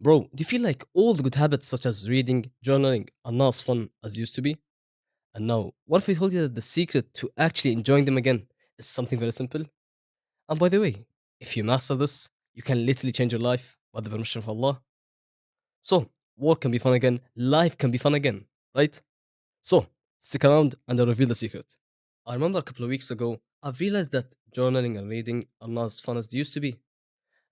Bro, do you feel like all the good habits such as reading, journaling are not as fun as they used to be? And now, what if I told you that the secret to actually enjoying them again is something very simple? And by the way, if you master this, you can literally change your life by the permission of Allah. So, work can be fun again, life can be fun again, right? So, stick around and I'll reveal the secret. I remember a couple of weeks ago, I've realized that journaling and reading are not as fun as they used to be,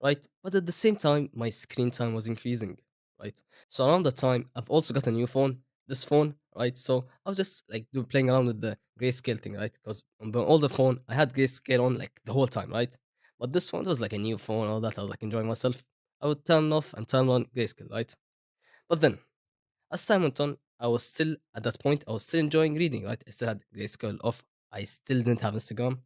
right? But at the same time, my screen time was increasing, right? So around that time, I've also got a new phone, this phone, right? So I was just like playing around with the grayscale thing, right? Because on the older phone, I had grayscale on like the whole time, right? But this one was like a new phone, all that. I was like enjoying myself. I would turn off and turn on grayscale, right? But then as time went on, I was still at that point, I was still enjoying reading, right? I still had Grayscale off. I still didn't have Instagram,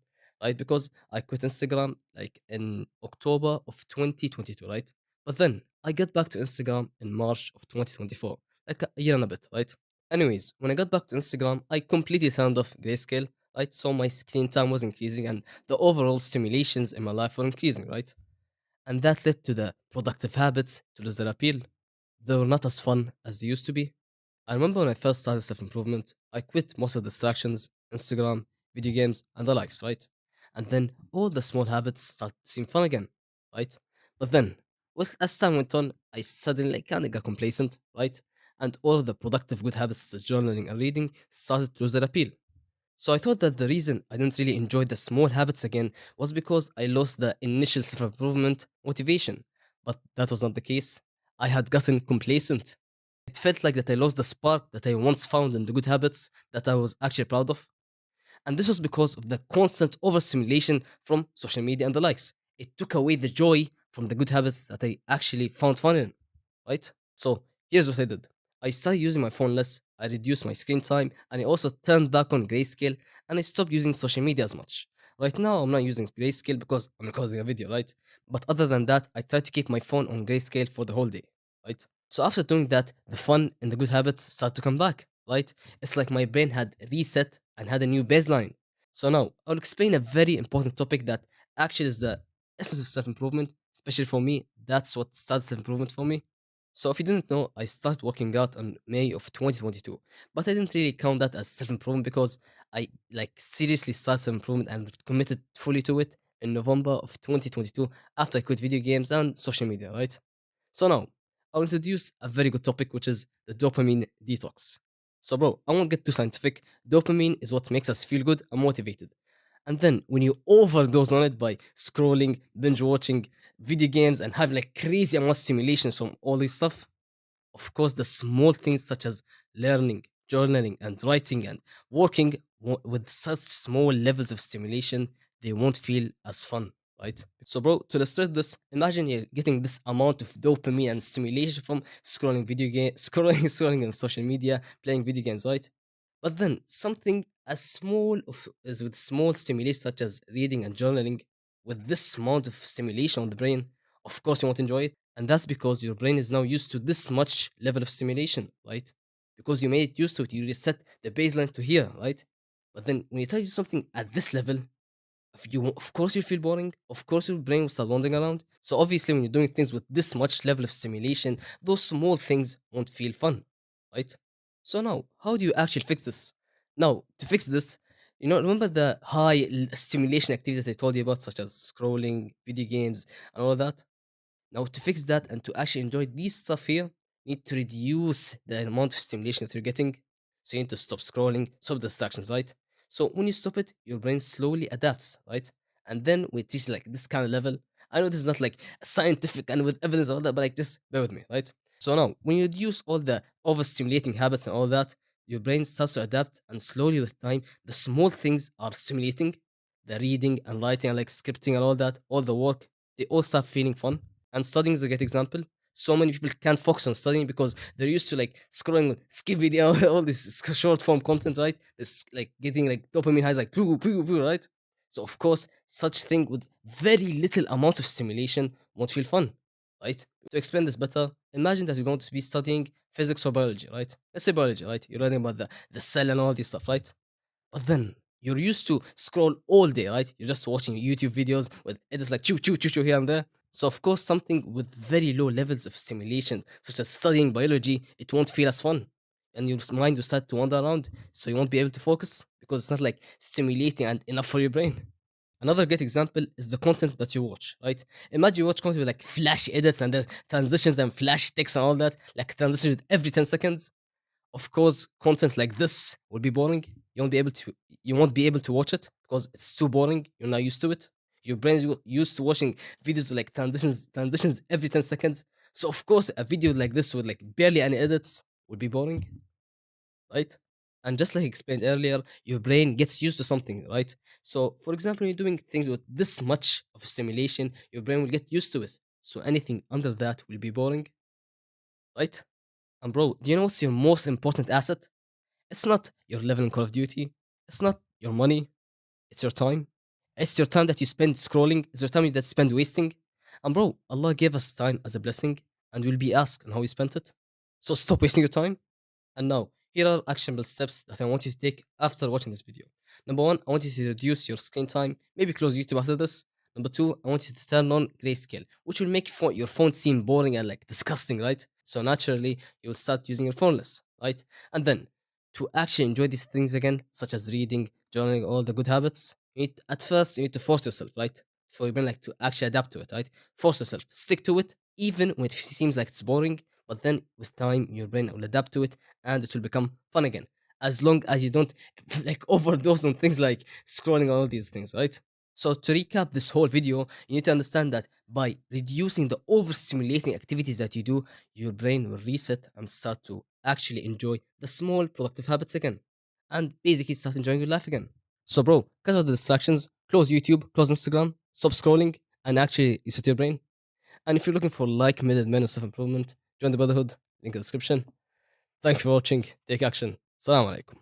right? Because I quit Instagram like in October of 2022, right? But then I got back to Instagram in March of 2024, like a year and a bit, right? Anyways, when I got back to Instagram, I completely turned off Grayscale, right? So my screen time was increasing and the overall stimulations in my life were increasing, right? And that led to the productive habits to lose their appeal. They were not as fun as they used to be. I remember when I first started self improvement, I quit most of the distractions, Instagram, video games, and the likes, right? And then all the small habits started to seem fun again, right? But then, as time went on, I suddenly kind of got complacent, right? And all of the productive good habits, such as journaling and reading, started to lose their appeal. So I thought that the reason I didn't really enjoy the small habits again was because I lost the initial self improvement motivation. But that was not the case. I had gotten complacent. It felt like that I lost the spark that I once found in the good habits that I was actually proud of. And this was because of the constant overstimulation from social media and the likes. It took away the joy from the good habits that I actually found fun in, right? So here's what I did. I started using my phone less, I reduced my screen time, and I also turned back on grayscale and I stopped using social media as much. Right now, I'm not using grayscale because I'm recording a video, right? But other than that, I try to keep my phone on grayscale for the whole day, right? So after doing that, the fun and the good habits start to come back, right? It's like my brain had reset and had a new baseline. So now I'll explain a very important topic that actually is the essence of self improvement, especially for me. That's what started self improvement for me. So if you didn't know, I started working out in May of 2022, but I didn't really count that as self improvement because I like seriously started self improvement and committed fully to it in November of 2022 after I quit video games and social media, right? So now I'll introduce a very good topic, which is the dopamine detox. So, bro, I won't get too scientific. Dopamine is what makes us feel good and motivated. And then when you overdose on it by scrolling, binge watching video games, and having like crazy amount of stimulations from all this stuff, of course, the small things such as learning, journaling, and writing and working with such small levels of stimulation, they won't feel as fun, right? So, bro, to illustrate this, imagine you're getting this amount of dopamine and stimulation from scrolling video game, scrolling on social media, playing video games, right? But then something as small of as with small stimulation such as reading and journaling, with this amount of stimulation on the brain, of course you won't enjoy it. And that's because your brain is now used to this much level of stimulation, right? Because you made it used to it, you reset the baseline to here, right? But then when you try to do something at this level, of course you feel boring. Of course your brain will start wandering around. So obviously when you're doing things with this much level of stimulation, those small things won't feel fun, right? So now, how do you actually fix this? Now, to fix this, remember the high stimulation activities that I told you about, such as scrolling, video games, and all that? Now, to fix that and to actually enjoy these stuff here, you need to reduce the amount of stimulation that you're getting. So you need to stop scrolling, stop distractions, right? So when you stop it, your brain slowly adapts, right? And then we teach like this kind of level. I know this is not like scientific and with evidence and all that, but like just bear with me, right? So now, when you reduce all the overstimulating habits and all that, your brain starts to adapt, and slowly with time, the small things are stimulating. The reading and writing and like scripting and all that, all the work, they all start feeling fun. And studying is a great example. So many people can't focus on studying because they're used to like scrolling skip video, all this short form content, right? It's like getting like dopamine highs, like poo, poo, poo, right? So of course, such thing with very little amount of stimulation won't feel fun, right? To explain this better, imagine that you're going to be studying physics or biology, right? Let's say biology, right? You're learning about the cell and all this stuff, right? But then you're used to scroll all day, right? You're just watching YouTube videos with edits like choo choo choo choo here and there. So, of course, something with very low levels of stimulation, such as studying biology, it won't feel as fun. And your mind will start to wander around, so you won't be able to focus because it's not like stimulating and enough for your brain. Another great example is the content that you watch, right? Imagine you watch content with like flash edits and the transitions and flash text and all that, like transitions every 10 seconds. Of course, content like this will be boring. You won't be able to watch it because it's too boring. You're not used to it. Your brain's used to watching videos with like transitions every 10 seconds. So of course, a video like this with like barely any edits would be boring, right? And just like I explained earlier, your brain gets used to something, right? So, for example, you're doing things with this much of stimulation, your brain will get used to it. So anything under that will be boring, right? And bro, do you know what's your most important asset? It's not your level in Call of Duty. It's not your money. It's your time. It's your time that you spend scrolling. It's your time that you spend wasting. And bro, Allah gave us time as a blessing, and we'll be asked on how we spent it. So stop wasting your time. And now, here are actionable steps that I want you to take after watching this video. Number one, I want you to reduce your screen time. Maybe close YouTube after this. Number two, I want you to turn on grayscale, which will make your phone seem boring and like disgusting, right? So naturally, you will start using your phone less, right? And then, to actually enjoy these things again, such as reading, journaling, all the good habits, at first you need to force yourself, right? For your brain, like to actually adapt to it, right? Force yourself, stick to it, even when it seems like it's boring. But then, with time, your brain will adapt to it and it will become fun again. As long as you don't like overdose on things like scrolling all these things, right? So to recap this whole video, you need to understand that by reducing the overstimulating activities that you do, your brain will reset and start to actually enjoy the small productive habits again. And basically start enjoying your life again. So bro, cut out the distractions, close YouTube, close Instagram, stop scrolling, and actually reset your brain. And if you're looking for like-minded men of self-improvement, join the Brotherhood, link in the description. Thank you for watching. Take action. Assalamu alaikum.